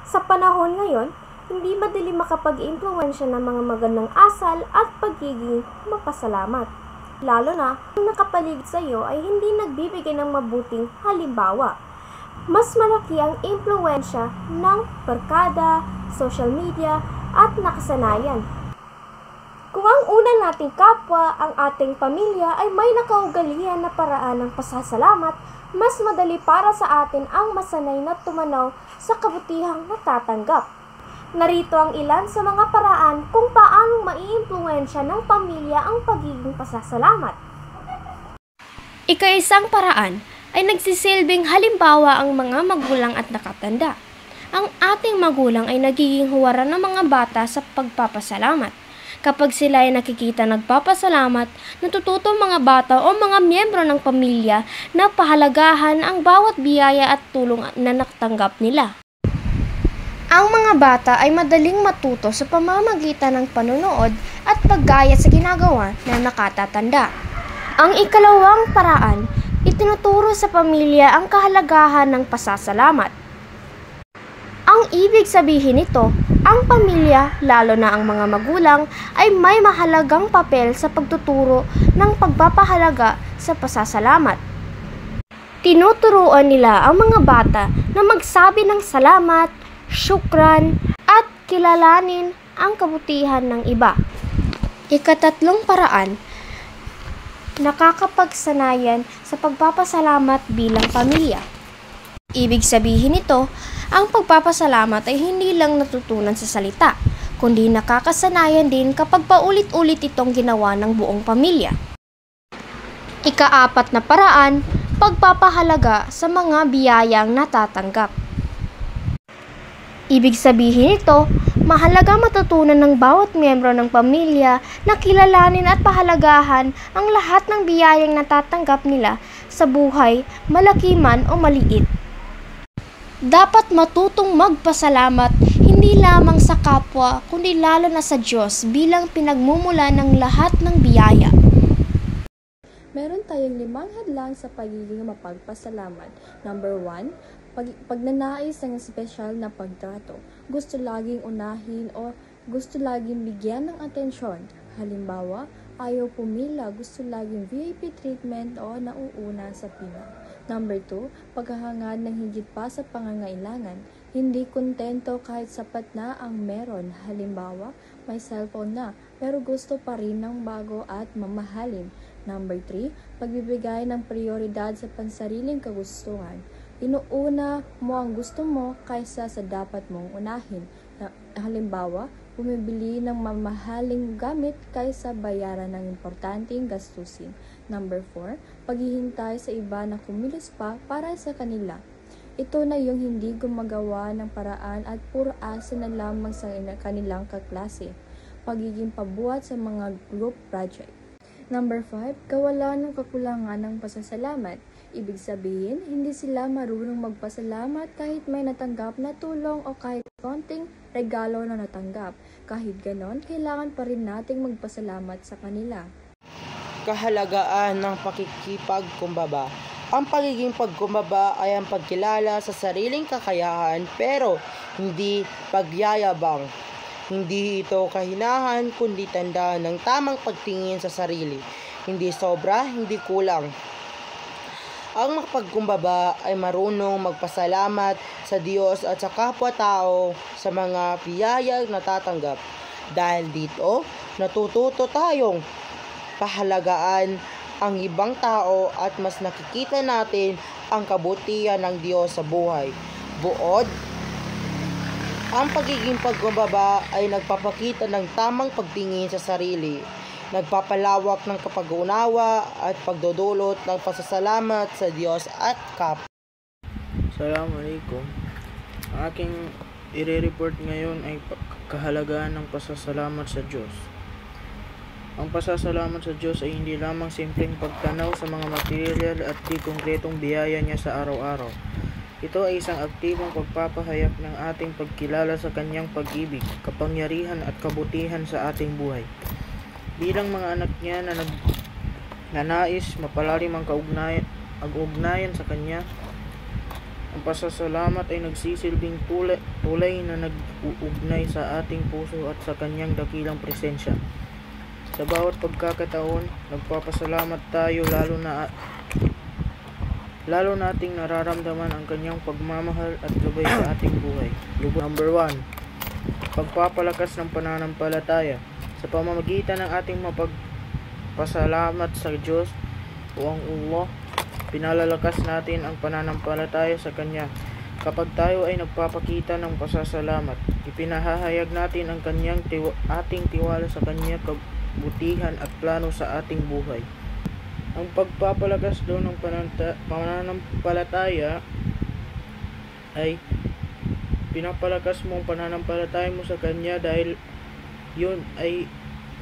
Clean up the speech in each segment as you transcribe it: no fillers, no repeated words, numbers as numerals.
Sa panahon ngayon, hindi madali makapag-impluwensya ng mga magandang asal at pagiging mapasalamat. Lalo na kung nakapaligid sa iyo ay hindi nagbibigay ng mabuting halimbawa. Mas malaki ang impluwensya ng barkada, social media at nakasanayan. Kung ang una nating kapwa, ang ating pamilya ay may nakaugalian na paraan ng pasasalamat, mas madali para sa atin ang masanay na tumanaw sa kabutihang natatanggap. Narito ang ilan sa mga paraan kung paanong maiimpluwensya ng pamilya ang pagiging pasasalamat. Ika-isang paraan ay nagsisilbing halimbawa ang mga magulang at nakatanda. Ang ating magulang ay nagiging huwaran ng mga bata sa pagpapasalamat. Kapag sila ay nakikita nagpapasalamat, natututo mga bata o mga miyembro ng pamilya na pahalagahan ang bawat biyaya at tulong na nakatanggap nila. Ang mga bata ay madaling matuto sa pamamagitan ng panunood at paggaya sa ginagawa ng nakatatanda. Ang ikalawang paraan, itinuturo sa pamilya ang kahalagahan ng pasasalamat. Ang ibig sabihin nito, ang pamilya, lalo na ang mga magulang, ay may mahalagang papel sa pagtuturo ng pagpapahalaga sa pasasalamat. Tinuturuan nila ang mga bata na magsabi ng salamat, syukran, at kilalanin ang kabutihan ng iba. Ikatatlong paraan, nakakapagsanayan sa pagpapasalamat bilang pamilya. Ibig sabihin nito, ang pagpapasalamat ay hindi lang natutunan sa salita, kundi nakakasanayan din kapag paulit-ulit itong ginawa ng buong pamilya. Ika-apat na paraan, pagpapahalaga sa mga biyayang natatanggap. Ibig sabihin nito, mahalaga matutunan ng bawat miyembro ng pamilya na kilalanin at pahalagahan ang lahat ng biyayang natatanggap nila sa buhay, malaki man o maliit. Dapat matutong magpasalamat hindi lamang sa kapwa kundi lalo na sa Diyos bilang pinagmumula ng lahat ng biyaya. Meron tayong 5 hadlang sa pagiging mapagpasalamat. Number 1, pagnanais ng espesyal na pagtrato. Gusto laging unahin o gusto laging bigyan ng atensyon. Halimbawa, ayaw pumila, gusto laging VIP treatment o nauuna sa pila. Number 2, paghahangad ng higit pa sa pangangailangan. Hindi kontento kahit sapat na ang meron. Halimbawa, may cellphone na, pero gusto pa rin ng bago at mamahalin. Number 3, pagbibigay ng prioridad sa pansariling kagustuhan. Inuuna mo ang gusto mo kaysa sa dapat mong unahin. Halimbawa, bumibili ng mamahaling gamit kaysa bayaran ng importanteng gastusin. Number 4, paghihintay sa iba na kumilos pa para sa kanila. Ito na yung hindi gumagawa ng paraan at puro asa na lamang sa kanilang kaklase. Pagiging pabuhat sa mga group project. Number 5, kawalan ng kakulangan ng pasasalamat. Ibig sabihin, hindi sila marunong magpasalamat kahit may natanggap na tulong o kahit konting regalo na natanggap. Kahit ganon, kailangan pa rin nating magpasalamat sa kanila. Kahalagaan ng pakikipagkumbaba. Ang pagiging pagkumbaba ay ang pagkilala sa sariling kakayahan pero hindi pagyayabang. Hindi ito kahinahan kundi tanda ng tamang pagtingin sa sarili. Hindi sobra, hindi kulang. Ang makapagkumbaba ay marunong magpasalamat sa Diyos at sa kapwa-tao sa mga biyayang natatanggap. Dahil dito, natututo tayong pahalagaan ang ibang tao at mas nakikita natin ang kabutihan ng Diyos sa buhay. Buod, ang pagiging pagkumbaba ay nagpapakita ng tamang pagtingin sa sarili, nagpapalawak ng kapag-unawa at pagdudulot ng pasasalamat sa Diyos at kapwa. Assalamualaikum. Ang aking i-report ngayon ay kahalagahan ng pasasalamat sa Diyos. Ang pasasalamat sa Diyos ay hindi lamang simpleng pagtanaw sa mga material at di konkretong biyaya niya sa araw-araw. Ito ay isang aktibong pagpapahayag ng ating pagkilala sa kanyang pag-ibig, kapangyarihan at kabutihan sa ating buhay. Bilang mga anak niya na nais mapalalim ang ugnayan sa kanya, Ang pasasalamat ay nagsisilbing tulay na nag-uugnay sa ating puso at sa kanyang dakilang presensya. Sa bawat pagkakataon, nagpapasalamat tayo lalo nating nararamdaman ang kanyang pagmamahal at gabay sa ating buhay. Number 1. Pagpapalakas ng pananampalataya. Sa pamamagitan ng ating mapagpasalamat sa Diyos o ang Allah, pinalalakas natin ang pananampalataya sa Kanya. Kapag tayo ay nagpapakita ng pasasalamat, ipinahahayag natin ang ating tiwala sa Kanya, kabutihan at plano sa ating buhay. Ang pagpapalakas daw ng pananampalataya ay pinapalakas mo ang pananampalataya mo sa Kanya dahil yun ay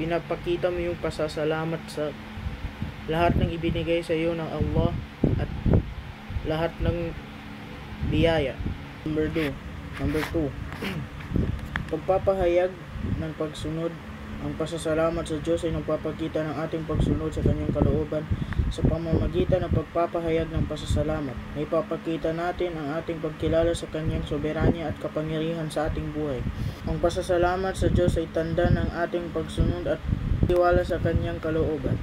pinapakita mo yung pasasalamat sa lahat ng ibinigay sa iyo ng Allah at lahat ng biyaya. Number 2. Pagpapahayag ng pagsunod. Ang pasasalamat sa Diyos ay nagpapakita ng ating pagsunod sa Kanyang kalooban sa pamamagitan ng pagpapahayag ng pasasalamat. Naipapakita natin ang ating pagkilala sa Kanyang soberanya at kapangyarihan sa ating buhay. Ang pasasalamat sa Diyos ay tanda ng ating pagsunod at tiwala sa Kanyang kalooban.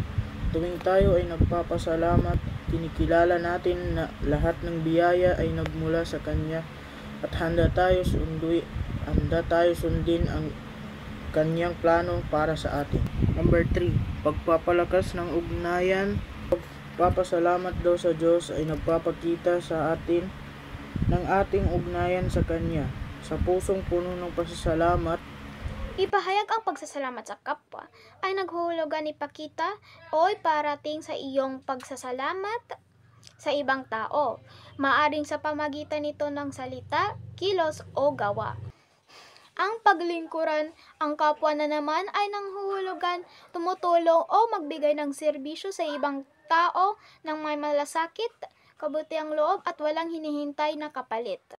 Tuwing tayo ay nagpapasalamat, kinikilala natin na lahat ng biyaya ay nagmula sa Kanya at handa tayo sundin ang Kanyang plano para sa atin. Number 3. Pagpapalakas ng ugnayan. Pagpapasalamat daw sa Diyos ay nagpapakita sa atin ng ating ugnayan sa Kanya. Sa pusong puno ng pasasalamat, Ipahayag ang pagsasalamat sa kapwa ay naghuhulugan ipakita o iparating sa iyong pagsasalamat sa ibang tao, maaring sa pamagitan nito ng salita, kilos o gawa. Ang paglingkuran ang kapwa na naman ay nanghuhulugan tumutulong o magbigay ng serbisyo sa ibang tao ng may malasakit, kabutiang loob at walang hinihintay na kapalit.